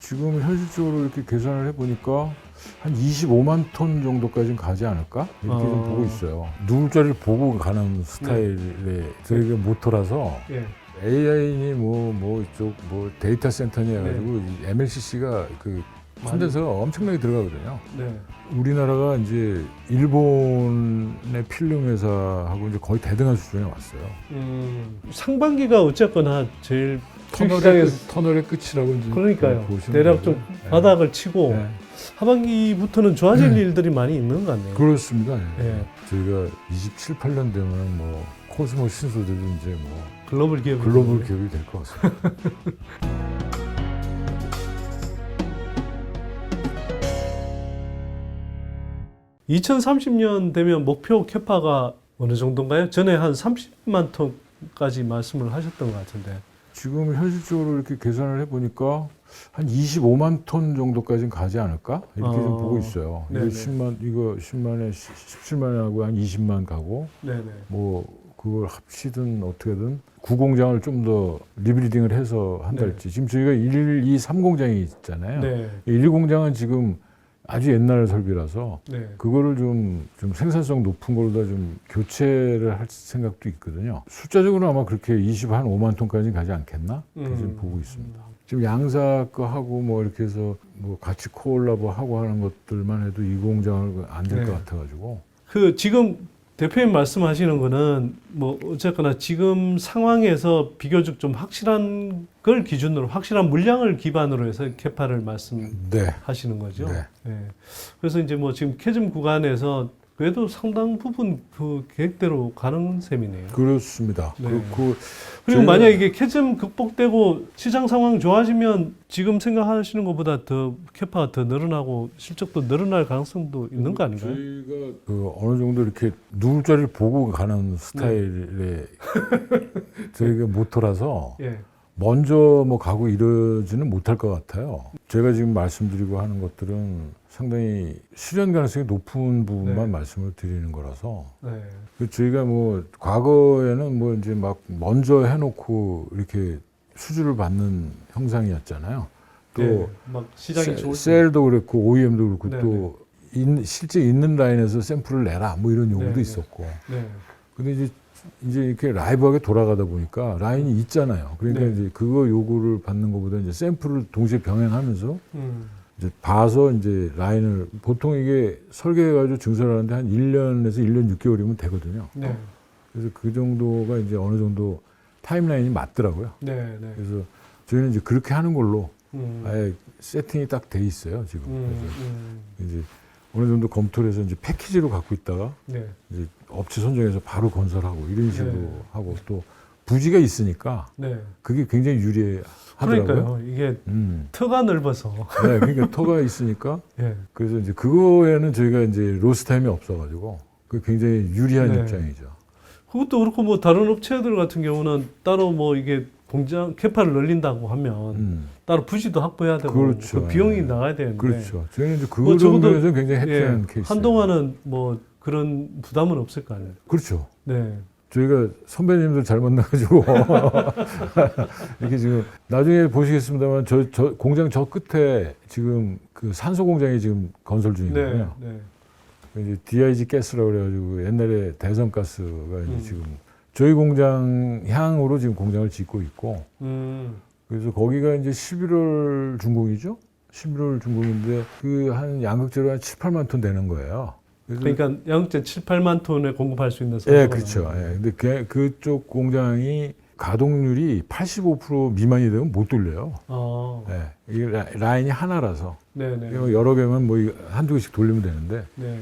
지금 현실적으로 이렇게 계산을 해보니까 한 25만 톤 정도까지는 가지 않을까? 이렇게 좀 보고 있어요. 누울 자리를 보고 가는 스타일의 저희가 모토라서 예. AI니 이쪽 데이터 센터니 해가지고 MLCC가 그 컨덴서가 엄청나게 들어가거든요. 네. 우리나라가 이제 일본의 필름 회사하고 이제 거의 대등한 수준에 왔어요. 상반기가 어쨌거나 제일 터널의 끝이라고 이제 그러니까요. 보시면 대략 좀 되고요. 바닥을 치고 네. 하반기부터는 좋아질 일들이 많이 있는 것 같네요. 그렇습니다. 예. 저희가 27, 8년 되면 뭐 코스모 신소들이 이제 뭐 글로벌 기업이 글로벌 기업이 될 것 같습니다. (2030년) 되면 목표 캐파가 어느 정도인가요? 전에 한 30만 톤까지 말씀을 하셨던 것 같은데. 지금 현실적으로 이렇게 계산을 해보니까 한 25만 톤 정도까지는 가지 않을까? 이렇게 좀 보고 있어요. 이거 네네. 10만에 17만에 하고 한 20만 가고 네네. 뭐 그걸 합치든 어떻게든 구공장을 좀 더 리빌딩을 해서 한달지. 지금 저희가 1, 2, 3공장이 있잖아요. 네. 1, 2공장은 지금 아주 옛날 설비라서 네. 그거를 좀 생산성 높은 걸로 다 좀 교체를 할 생각도 있거든요. 숫자적으로 아마 그렇게 25만 톤까지는 가지 않겠나? 그렇게 지금 보고 있습니다. 지금 양사 거 하고 뭐 이렇게 해서 뭐 같이 코올라보 하고 하는 것들만 해도 이 공장은 안 될 것 네. 같아가지고. 그 지금 대표님 말씀하시는 거는 뭐 어쨌거나 지금 상황에서 비교적 좀 확실한 걸 기준으로 확실한 물량을 기반으로 해서 캐파를 말씀하시는 네. 거죠. 네. 네. 그래서 이제 뭐 지금 캐즘 구간에서 그래도 상당 부분 그 계획대로 가는 셈이네요. 그렇습니다. 네. 그리고 그리고 만약 이게 캐즘 극복되고 시장 상황 좋아지면 지금 생각하시는 것보다 더 캐파가 더 늘어나고 실적도 늘어날 가능성도 있는 거 아닌가요? 저희가 그 어느 정도 이렇게 누울 자리를 보고 가는 스타일의 저희가 모토라서 예. 먼저 뭐 가고 이러지는 못할 것 같아요. 제가 지금 말씀드리고 하는 것들은 상당히 실현 가능성이 높은 부분만 네. 말씀을 드리는 거라서 네. 저희가 뭐 과거에는 뭐 이제 막 먼저 해놓고 이렇게 수주를 받는 형상이었잖아요. 또 네. 막 시장이 좋을 때. 셀도 그렇고 OEM도 그렇고 네, 또 실제 있는 라인에서 샘플을 내라 뭐 이런 요구도 네, 있었고. 네. 근데 이제 이렇게 라이브하게 돌아가다 보니까 라인이 있잖아요. 그러니까 네. 이제 그거 요구를 받는 것보다 이제 샘플을 동시에 병행하면서 음. 이제 봐서 이제 라인을 보통 이게 설계해가지고 증설하는데 한 1년에서 1년 6개월이면 되거든요. 네. 그래서 그 정도가 이제 어느 정도 타임라인이 맞더라고요. 네. 네. 그래서 저희는 이제 그렇게 하는 걸로 음. 아예 세팅이 딱 돼 있어요, 지금. 그래서 이제 어느 정도 검토를 해서 이제 패키지로 갖고 있다가 네. 이제 업체 선정해서 바로 건설하고 이런 식으로 네. 하고 또 부지가 있으니까 네. 그게 굉장히 유리하더라고요. 그러니까요. 이게 터가 넓어서. 네, 그러니까 터가 있으니까 예. 그래서 이제 그거에는 저희가 이제 로스 타임이 없어가지고 그 굉장히 유리한 네. 입장이죠. 그것도 그렇고 뭐 다른 업체들 같은 경우는 따로 뭐 이게 공장 캐파를 늘린다고 하면 따로 부지도 확보해야 되고 그렇죠. 그 비용이 예. 나가야 되는데. 그렇죠. 저희는 이제 뭐 그 적어도, 정도에서 굉장히 해피한 케이스. 한동안은 뭐 그런 부담은 없을 거 아니에요. 그렇죠. 네. 저희가 선배님들 잘 만나가지고 이렇게 지금 나중에 보시겠습니다만 저 공장 저 끝에 지금 그 산소 공장이 지금 건설 중이거든요. 네. 네. 이제 DIG 가스라고 그래가지고 옛날에 대선 가스가 이제 지금 저희 공장 향으로 지금 공장을 짓고 있고 그래서 거기가 이제 11월 준공이죠. 11월 준공인데 그 한 양극재로 한 7, 8만 톤 되는 거예요. 그러니까 양극재 7, 8만 톤에 공급할 수 있는 예, 산소가 그렇죠. 나오는 예. 근데 그쪽 공장이 가동률이 85% 미만이 되면 못 돌려요. 예. 이 라인이 하나라서. 네네. 여러 개만 뭐 한두 개씩 돌리면 되는데. 네.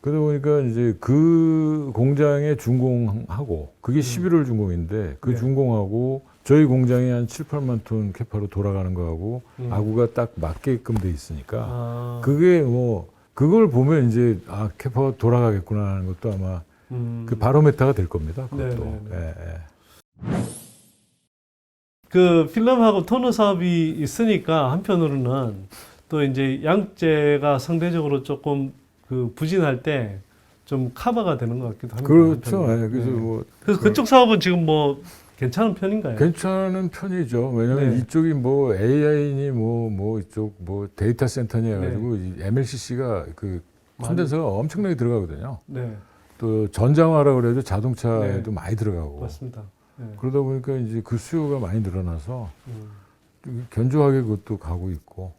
그러다 보니까 이제 그 공장에 준공하고 그게 11월 준공인데 그 네. 준공하고 저희 공장이 한 7, 8만 톤 캐파로 돌아가는 거하고 아구가 딱 맞게끔 돼 있으니까 그게 뭐 그걸 보면 이제 캐파가 돌아가겠구나 하는 것도 아마 그 바로메타가 될 겁니다. 그것도. 예, 예. 그 필름하고 토너 사업이 있으니까 한편으로는 또 이제 양재가 상대적으로 조금 그 부진할 때 좀 커버가 되는 것 같기도 합니다. 그렇죠. 한편으로. 예, 그래서 네. 뭐 그래서 그쪽 사업은 지금 뭐 괜찮은 편인가요? 괜찮은 편이죠. 왜냐하면 네. 이쪽이 뭐 AI니 뭐 이쪽 뭐 데이터 센터니 해가지고 이 MLCC가 그 컨덴서가 엄청나게 들어가거든요. 네, 또 전장화라 그래도 자동차에도 네. 많이 들어가고 맞습니다. 네. 그러다 보니까 이제 그 수요가 많이 늘어나서 음, 좀 견조하게 그것도 가고 있고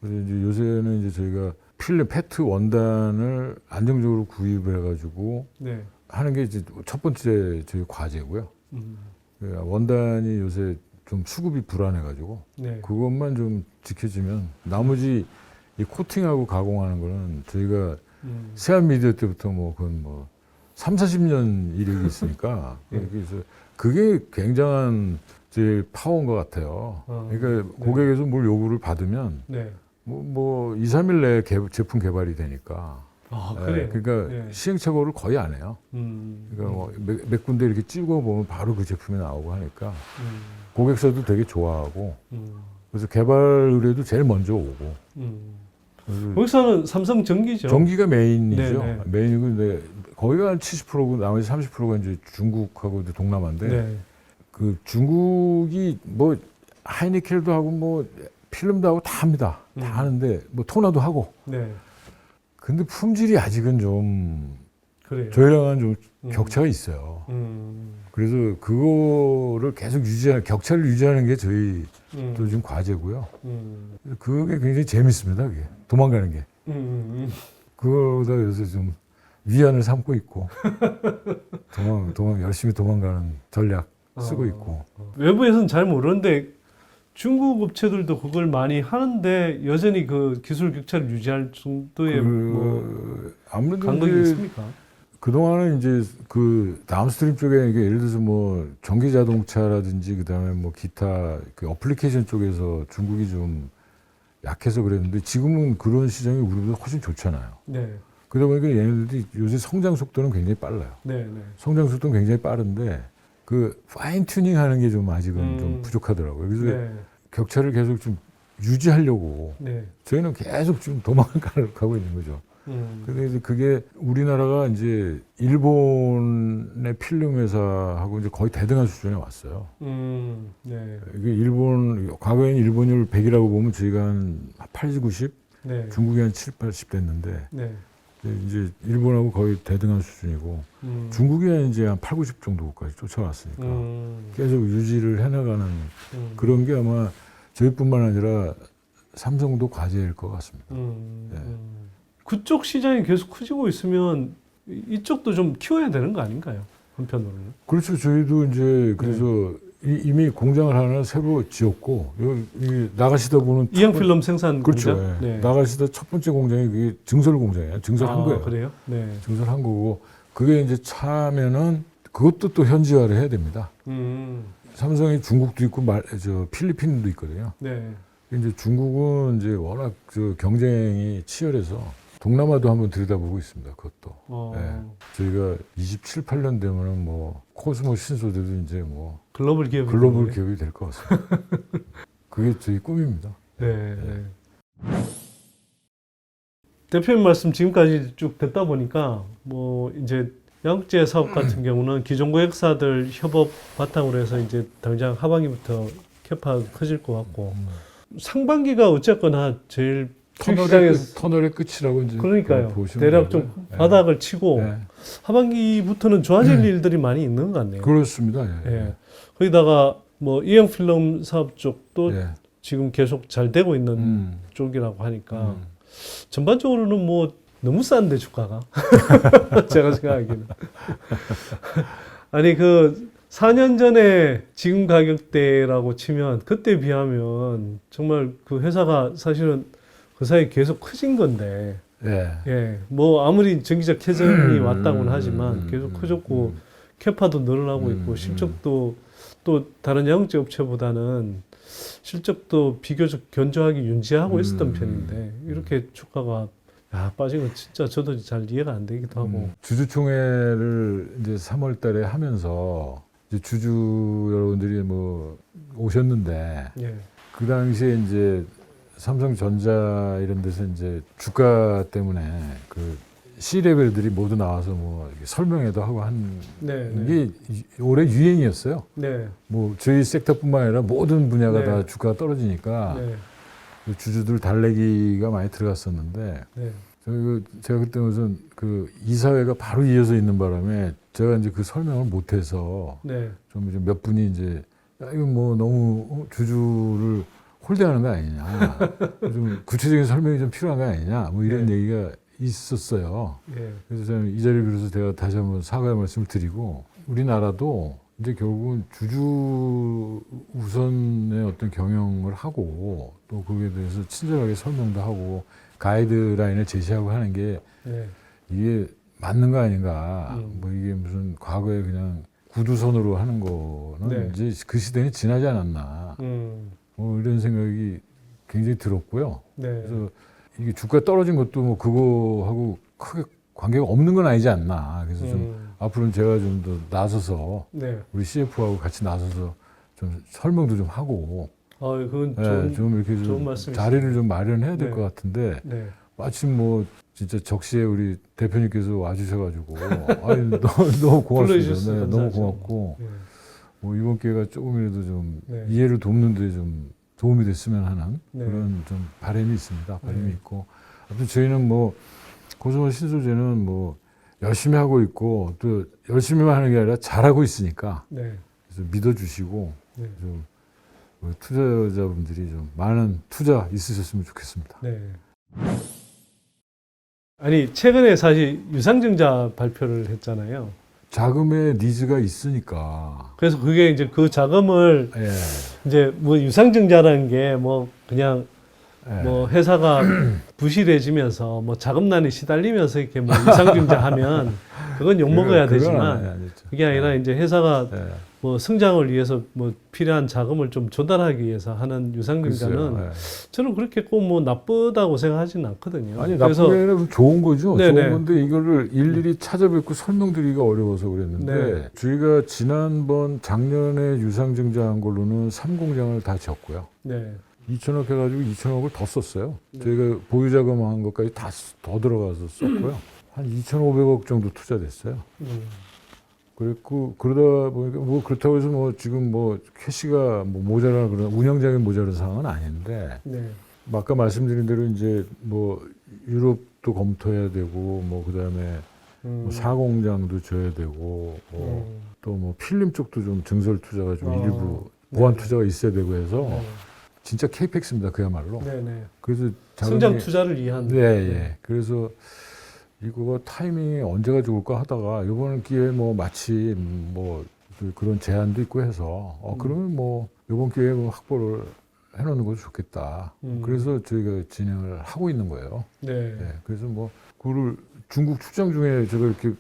그래서 이제 요새는 이제 저희가 필름 페트 원단을 안정적으로 구입을 해가지고 네, 하는 게 이제 첫 번째 저희 과제고요. 음, 원단이 요새 좀 수급이 불안해가지고 네, 그것만 좀 지켜지면 나머지 이 코팅하고 가공하는 거는 저희가 세안 미디어 때부터 뭐 그건 뭐 3, 40년 이력이 있으니까 네. 그래서 그게 굉장한 제 파워인 것 같아요. 그러니까 네. 고객에서 뭘 요구를 받으면 네. 뭐 2, 3일 내에 제품 개발이 되니까. 아, 예, 그래요? 그러니까 네. 시행착오를 거의 안 해요. 그러니까 뭐 몇 군데 이렇게 찍어 보면 바로 그 제품이 나오고 하니까 고객사도 되게 좋아하고 그래서 개발 의뢰도 제일 먼저 오고. 그래서 거기서는 삼성 전기죠? 전기가 메인이죠. 네네. 메인이고 근데 거기가 한 70%고 나머지 30%가 이제 중국하고 이제 동남아인데 네. 그 중국이 뭐 하이니켈도 하고 뭐 필름도 하고 다 합니다. 다 하는데 뭐 토너도 하고. 네. 근데 품질이 아직은 좀 그래요. 저희랑은 좀 격차가 있어요. 음. 그래서 그거를 계속 격차를 유지하는 게 저희 또 지금 과제고요. 그게 굉장히 재밌습니다. 그게 도망가는 게. 그거다 요새 좀 위안을 삼고 있고 열심히 도망가는 전략 쓰고 있고. 외부에서는 잘 모르는데 중국 업체들도 그걸 많이 하는데 여전히 그 기술 격차를 유지할 정도의 뭐 아무래도 간격이 이제 있습니까? 그동안은 이제 그 다운스트림 쪽에 이게 예를 들어서 뭐 전기 자동차라든지 그다음에 뭐 기타 그 어플리케이션 쪽에서 중국이 좀 약해서 그랬는데 지금은 그런 시장이 우리보다 훨씬 좋잖아요. 네. 그러다 보니까 얘네들이 요새 성장 속도는 굉장히 빨라요. 네, 네. 성장 속도는 굉장히 빠른데 그 파인 튜닝 하는 게 좀 아직은 좀 부족하더라고요. 그래서 네. 격차를 계속 좀 유지하려고 네. 저희는 계속 지금 도망가고 있는 거죠. 그래서 그게 우리나라가 이제 일본의 필름 회사하고 이제 거의 대등한 수준에 왔어요. 네. 이게 과거에는 일본율 100이라고 보면 저희가 한 80, 90, 네. 중국이 한 7, 80 됐는데 네. 이제 일본하고 거의 대등한 수준이고 중국이 이제 한 8, 90 정도까지 쫓아왔으니까 계속 유지를 해나가는 그런 게 아마 저희뿐만 아니라 삼성도 과제일 것 같습니다. 네. 그쪽 시장이 계속 커지고 있으면 이쪽도 좀 키워야 되는 거 아닌가요? 한편으로는. 그렇죠. 저희도 이제 그래서 이미 공장을 하나 새로 지었고 여기 나가시다 보는 이형 필름 생산 그렇죠. 공장. 네. 나가시다 첫 번째 공장이 그게 증설 공장이에요. 증설한 거예요. 그래요? 네. 증설한 거고 그게 이제 차면은 그것도 또 현지화를 해야 됩니다. 삼성이 중국도 있고 필리핀도 있거든요. 네. 이제 중국은 이제 워낙 경쟁이 치열해서 동남아도 한번 들여다보고 있습니다. 그것도. 네. 저희가 27, 8년 되면은 뭐 코스모 신소재도 이제 뭐 글로벌 기업이 글로벌 기업이 될 것 같습니다. 그게 저희 꿈입니다. 네. 대표님 말씀 지금까지 쭉 듣다 보니까 뭐 이제 양극재 사업 같은 경우는 기존 고객사들 협업 바탕으로 해서 이제 당장 하반기부터 캐파가 커질 것 같고 상반기가 어쨌거나 제일 터널의 끝이라고 이제 그러니까요. 보시면 대략 되고요. 좀 바닥을 치고 네. 하반기부터는 좋아질 일들이 많이 있는 것 같네요. 그렇습니다. 예. 예. 거기다가 뭐 이형 필름 사업 쪽도 예. 지금 계속 잘 되고 있는 쪽이라고 하니까 전반적으로는 뭐 너무 싼데 주가가 제가 생각하기에는 아니 그 4년 전에 지금 가격대라고 치면 그때 비하면 정말 그 회사가 사실은 그 사이에 계속 커진 건데 예, 뭐 아무리 전기적 캐전이 왔다고는 하지만 계속 커졌고 캐파도 늘어나고 있고 실적도 또 다른 양극재 업체보다는 실적도 비교적 견조하게 윤지하고 있었던 편인데 이렇게 주가가 빠진 건 진짜 저도 잘 이해가 안 되기도 하고 주주총회를 이제 3월 달에 하면서 이제 주주 여러분들이 뭐 오셨는데 예. 그 당시에 이제 삼성전자 이런 데서 이제 주가 때문에 그 C레벨들이 모두 나와서 뭐 이렇게 설명회도 하고 한 네, 네. 이게 올해 유행이었어요. 네. 뭐 저희 섹터뿐만 아니라 모든 분야가 네. 다 주가가 떨어지니까 네. 주주들 달래기가 많이 들어갔었는데 네. 제가 그때 무슨 그 이사회가 바로 이어서 있는 바람에 제가 이제 그 설명을 못해서 네. 좀 이제 몇 분이 이제 야, 이거 뭐 너무 주주를 홀대하는 거 아니냐, 좀 구체적인 설명이 좀 필요한 거 아니냐, 뭐 이런 네. 얘기가 있었어요. 예. 그래서 저는 이 자리를 빌어서 제가 다시 한번 사과의 말씀을 드리고 우리나라도 이제 결국은 주주 우선의 어떤 경영을 하고 또 거기에 대해서 친절하게 설명도 하고 가이드라인을 제시하고 하는 게 네. 이게 맞는 거 아닌가. 뭐 이게 무슨 과거에 그냥 구두선으로 하는 거는 네. 이제 그 시대는 지나지 않았나. 뭐 이런 생각이 굉장히 들었고요. 네. 그래서 이게 주가 떨어진 것도 뭐 그거하고 크게 관계가 없는 건 아니지 않나. 그래서 좀 앞으로는 제가 좀 더 나서서 네. 우리 CF하고 같이 나서서 좀 설명도 좀 하고 그건 좀 이렇게 좋은 좀 말씀이시네요. 자리를 좀 마련해야 될 네. 것 같은데 네. 마침 뭐 진짜 적시에 우리 대표님께서 와주셔가지고 아유, 너무 고맙습니다. 불러주셔서 네, 너무 감사하죠. 고맙고 네. 뭐 이번 기회가 조금이라도 좀 네. 이해를 돕는데 좀 도움이 됐으면 하는 네. 그런 좀 바람이 있습니다. 바람이 네. 있고 아무튼 저희는 뭐 고성원 신소재는 뭐 열심히 하고 있고 또 열심히만 하는 게 아니라 잘하고 있으니까 네. 그래서 믿어주시고 네. 좀 투자자분들이 좀 많은 투자 있으셨으면 좋겠습니다. 네. 아니 최근에 사실 유상증자 발표를 했잖아요. 자금의 니즈가 있으니까. 그래서 그게 이제 그 자금을 예. 이제 뭐 유상증자라는 게 뭐 그냥 예. 뭐 회사가 부실해지면서 뭐 자금난에 시달리면서 이렇게 뭐 유상증자하면 그건 욕 먹어야 되지만 아니죠. 그게 아니라 이제 회사가 예. 뭐 성장을 위해서 뭐 필요한 자금을 좀 조달하기 위해서 하는 유상증자는 글쎄요. 예. 저는 그렇게 꼭 뭐 나쁘다고 생각하지는 않거든요. 아니 그래서 나쁘게 아니라 좋은 거죠. 네네. 좋은 건데 이거를 일일이 찾아뵙고 설명드리기가 어려워서 그랬는데 네. 저희가 지난번 작년에 유상증자한 걸로는 3공장을 다 졌고요. 네. 2천억 해가지고 2천억을 더 썼어요. 네. 저희가 보유자금한 것까지 다 더 들어가서 썼고요. 한 2,500억 정도 투자됐어요. 그랬고 그러다 보니까 뭐 그렇다고 해서 뭐 지금 뭐 캐시가 뭐 모자라 그런 운영장에 모자란 상황은 아닌데 네. 뭐 아까 말씀드린 대로 이제 뭐 유럽도 검토해야 되고 뭐 그다음에 뭐 사공장도 져야 되고 또 뭐 필름 쪽도 좀 증설 투자가 좀 일부 보완 투자가 있어야 되고 해서 진짜 케이펙스입니다 그야말로. 네네. 그래서 성장 투자를 위한. 네, 예. 그래서 이거 타이밍이 언제가 좋을까 하다가 이번 기회에 뭐 마침 뭐 그런 제안도 있고 해서 그러면 뭐 이번 기회에 뭐 확보를 해놓는 것도 좋겠다. 그래서 저희가 진행을 하고 있는 거예요. 네. 네, 그래서 뭐 그거를 중국 출장 중에 제가 이렇게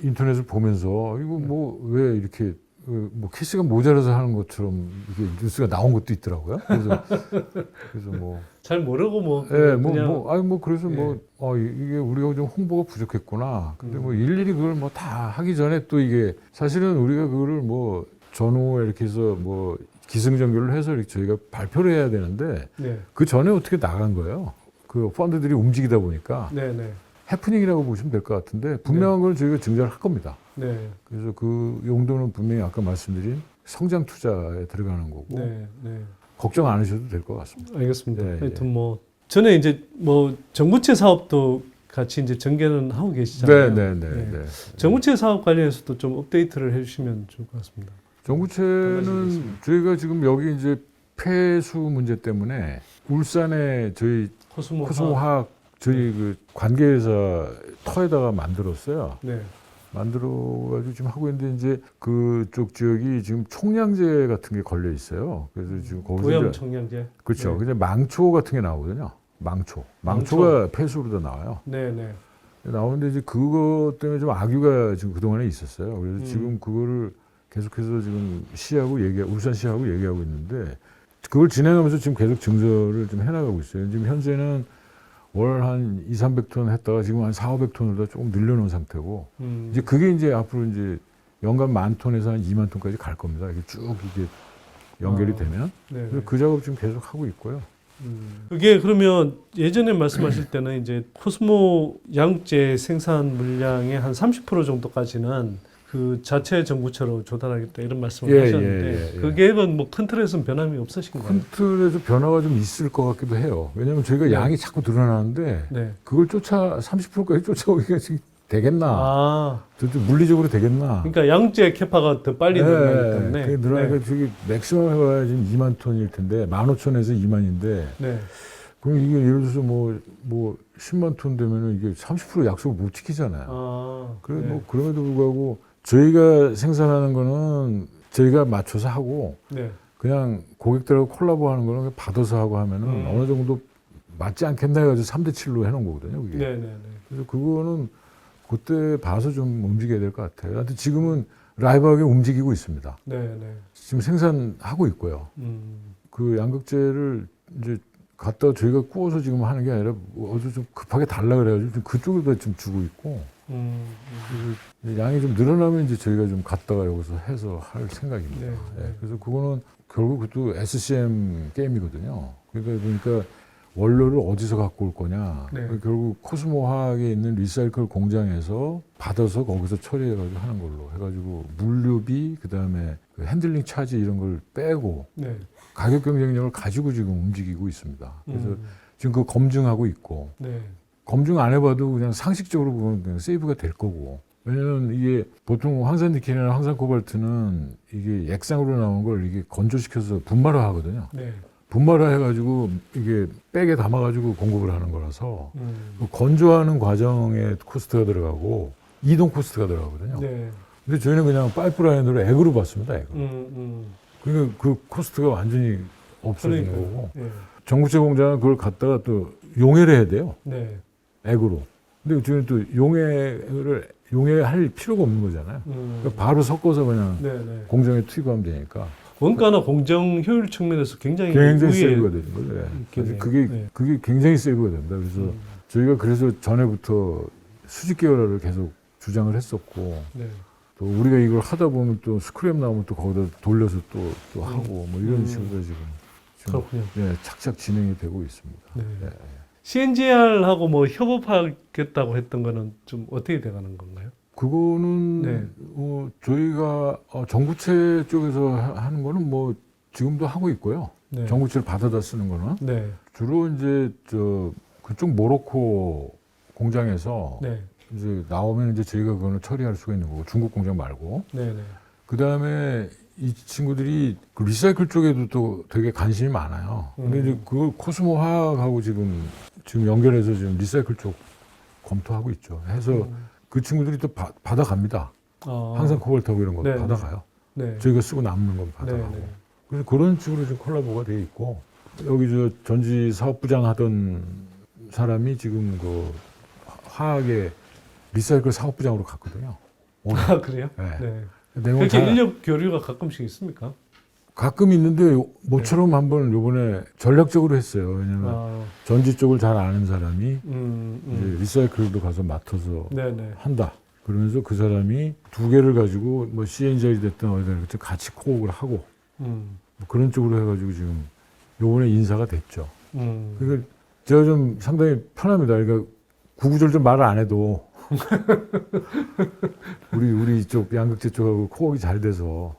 인터넷을 보면서 이거 뭐 왜 이렇게 뭐 캐시가 모자라서 하는 것처럼 이게 뉴스가 나온 것도 있더라고요. 그래서 뭐 잘 모르고 뭐. 예, 그냥. 아니 뭐 그래서 예. 뭐 이게 우리가 좀 홍보가 부족했구나. 근데 뭐 일일이 그걸 뭐 다 하기 전에 또 이게 사실은 우리가 그거를 뭐 전후에 이렇게 해서 뭐 기승전결을 해서 이렇게 저희가 발표를 해야 되는데 네. 그 전에 어떻게 나간 거예요? 그 펀드들이 움직이다 보니까 네네. 해프닝이라고 보시면 될 것 같은데 분명한 걸 저희가 증자를 할 겁니다. 네. 그래서 그 용도는 분명히 아까 말씀드린 성장 투자에 들어가는 거고 네. 네. 걱정 안 하셔도 될 것 같습니다. 알겠습니다. 예, 하여튼 뭐 전에 이제 뭐 정부채 사업도 같이 이제 전개는 하고 계시잖아요. 네. 정부채 사업 관련해서도 좀 업데이트를 해주시면 좋을 것 같습니다. 정부채는 저희가 지금 여기 이제 폐수 문제 때문에 울산에 저희 코스모화학 저희 그 관계회사 터에다가 만들었어요. 네. 만들어가지고 지금 하고 있는데 이제 그쪽 지역이 지금 총량제 같은 게 걸려 있어요. 그래서 지금 거기서 오염 이제 청량제. 그렇죠. 네. 그냥 망초 같은 게 나오거든요. 망초가 폐수로 다 나와요. 네네. 나오는데 이제 그것 때문에 좀 악유가 지금 그동안에 있었어요. 그래서 지금 그거를 계속해서 지금 울산시하고 얘기하고 있는데 그걸 진행하면서 지금 계속 증설을 좀 해나가고 있어요. 지금 현재는 월 한 200-300톤 했다가 지금 한 400-500톤으로 조금 늘려놓은 상태고 이제 그게 이제 앞으로 이제 연간 10,000톤에서 한 20,000톤까지 갈 겁니다. 이게 쭉 이게 연결이 되면. 네. 그래서 그 작업 지금 계속 하고 있고요. 그게 그러면 예전에 말씀하실 때는 이제 코스모 양육제 생산 물량의 한 30% 정도까지는 그 자체 정부처로 조달하겠다 이런 말씀을 하셨는데 그 계획은 뭐 큰 틀에서는 변함이 없으신가요? 큰 틀에서 변화가 좀 있을 것 같기도 해요. 왜냐하면 저희가 양이 자꾸 늘어나는데 그걸 30%까지 쫓아오기가 지금 되겠나? 도대체 물리적으로 되겠나? 그러니까 양육제 캐파가 더 빨리 늘어나기 때문에. 그게 늘어나니까 저기 맥시멈 해봐야 지금 2만 톤일 텐데 15,000에서 2만인데 그럼 이게 예를 들어서 뭐 10만 톤 되면은 이게 30% 약속을 못 지키잖아요. 그래 뭐 그럼에도 불구하고 저희가 생산하는 거는 저희가 맞춰서 하고 그냥 고객들하고 콜라보하는 거는 그냥 받아서 하고 하면은 어느 정도 맞지 않겠나 해가지고 3대 7로 해놓은 거거든요. 그게. 그래서 그거는 그때 봐서 좀 움직여야 될 것 같아요. 하여튼 지금은 라이브하게 움직이고 있습니다. 지금 생산하고 있고요. 그 양극재를 이제 갖다 저희가 구워서 지금 하는 게 아니라 어디 좀 급하게 달라 그래가지고 좀 그쪽에다 좀 주고 있고. 그래서 양이 좀 늘어나면 이제 저희가 좀 갖다가 여기서 해서 할 생각입니다. 그래서 그거는 결국 그것도 SCM 게임이거든요. 그러니까 원료를 어디서 갖고 올 거냐. 결국 코스모 화학에 있는 리사이클 공장에서 받아서 거기서 처리해가지고 하는 걸로 해가지고 물류비, 그 다음에 그 핸들링 차지 이런 걸 빼고 가격 경쟁력을 가지고 지금 움직이고 있습니다. 그래서 지금 그거 검증하고 있고 검증 안 해봐도 그냥 상식적으로 보면 그냥 세이브가 될 거고. 왜냐면 이게 보통 황산니켈이나 황산코발트는 이게 액상으로 나온 걸 이게 건조시켜서 분말화 하거든요. 분말화 해가지고 이게 백에 담아가지고 공급을 하는 거라서 그 건조하는 과정에 코스트가 들어가고 이동 코스트가 들어가거든요. 근데 저희는 그냥 파이프라인으로 액으로 받습니다. 액으로. 그러니까 그 코스트가 완전히 없어지는 거고 정부채 공장은 그걸 갖다가 또 용해를 해야 돼요. 액으로. 근데 저희는 또 용해할 필요가 없는 거잖아요. 그러니까 바로 섞어서 그냥 공장에 투입하면 되니까. 원가나 공정 효율 측면에서 굉장히 세이브가 되는 거죠. 그게 굉장히 세이브가 됩니다. 그래서 저희가 그래서 전에부터 수직 계열화를 계속 주장을 했었고 또 우리가 이걸 하다 보면 또 스크랩 나오면 또 거기다 돌려서 또 하고 뭐 이런 식으로 지금 착착 진행이 되고 있습니다. CNGR하고 뭐 협업하겠다고 했던 거는 좀 어떻게 돼가는 건가요? 그거는 저희가 정부채 쪽에서 하는 거는 뭐 지금도 하고 있고요. 정부채를 받아다 쓰는 거는 주로 이제 그쪽 모로코 공장에서 이제 나오면 이제 저희가 그거는 처리할 수가 있는 거고 중국 공장 말고. 그 다음에 이 친구들이 그 리사이클 쪽에도 또 되게 관심이 많아요. 근데 이제 그 코스모 화학하고 지금 연결해서 지금 리사이클 쪽 검토하고 있죠. 해서 그 친구들이 또 받아갑니다. 항상 코발트하고 이런 거 받아가요. 저희가 쓰고 남는 건 받아가고. 그래서 그런 식으로 지금 콜라보가 돼 있고 여기 전지 사업부장 하던 사람이 지금 그 화학의 리사이클 사업부장으로 갔거든요. 아, 그래요? 그렇게 인력 교류가 가끔씩 있습니까? 가끔 있는데 모처럼 한번 요번에 전략적으로 했어요. 왜냐면 전지 쪽을 잘 아는 사람이 이제 리사이클도 가서 맡아서 한다. 그러면서 그 사람이 두 개를 가지고 뭐 CNGR이 됐든 어디든 같이 코업을 하고 뭐 그런 쪽으로 해가지고 지금 요번에 인사가 됐죠. 그러니까 제가 좀 상당히 편합니다. 그러니까 구구절절 말을 안 해도 우리 쪽 양극재 쪽하고 코업이 잘 돼서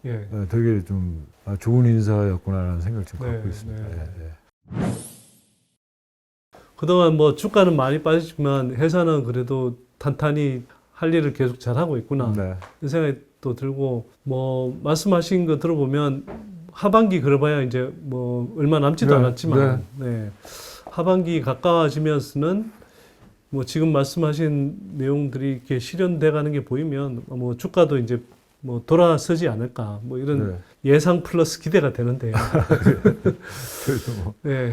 되게 좀 좋은 인사였구나라는 생각을 지금 갖고 있습니다. 그동안 뭐 주가는 많이 빠졌지만 회사는 그래도 탄탄히 할 일을 계속 잘하고 있구나 이런 생각이 또 들고 뭐 말씀하신 거 들어보면 하반기 그래봐야 이제 뭐 얼마 남지도 않았지만 하반기 가까워지면서는 뭐 지금 말씀하신 내용들이 이렇게 실현돼 가는 게 보이면 뭐 주가도 이제 뭐 돌아서지 않을까 뭐 이런 예상 플러스 기대가 되는데요.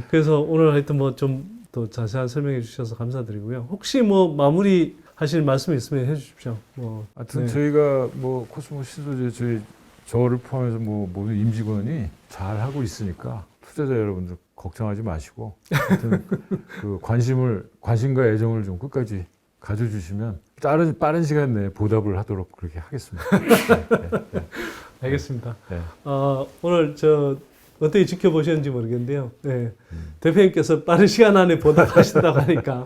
그래서 오늘 하여튼 뭐 좀 더 자세한 설명해 주셔서 감사드리고요. 혹시 뭐 마무리 하실 말씀 있으면 해주십시오. 뭐 하여튼 저희가 뭐 코스모 시소제 저를 포함해서 뭐 모든 임직원이 잘 하고 있으니까 투자자 여러분들 걱정하지 마시고 하여튼 그 관심과 애정을 좀 끝까지 가져주시면 빠른 시간 내에 보답을 하도록 그렇게 하겠습니다. 알겠습니다. 네. 오늘 어떻게 지켜보셨는지 모르겠는데요. 네. 대표님께서 빠른 시간 안에 보답하신다고 하니까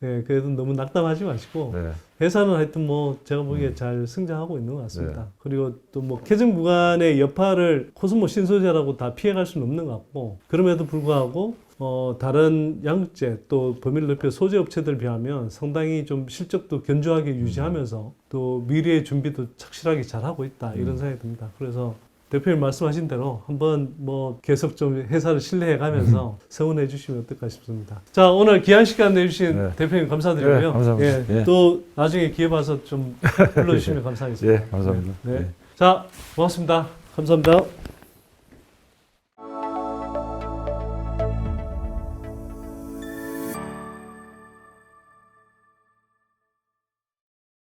네, 그래도 너무 낙담하지 마시고 네. 회사는 하여튼 뭐 제가 보기에 잘 승장하고 있는 것 같습니다. 그리고 또 뭐 캐증 구간의 여파를 코스모 신소재라고 다 피해갈 수는 없는 것 같고 그럼에도 불구하고 다른 양극재 또 버밀 소재 업체들 비하면 상당히 좀 실적도 견조하게 유지하면서 또 미래의 준비도 착실하게 잘 하고 있다 이런 생각이 듭니다. 그래서 대표님 말씀하신 대로 한번 뭐 계속 좀 회사를 신뢰해 가면서 세운해 주시면 어떨까 싶습니다. 자, 오늘 귀한 시간 내주신 네. 대표님 감사드리고요. 네, 감사합니다. 예. 또 나중에 기회 봐서 좀 불러주시면 감사하겠습니다. 예, 감사합니다. 네. 예. 자, 고맙습니다. 감사합니다.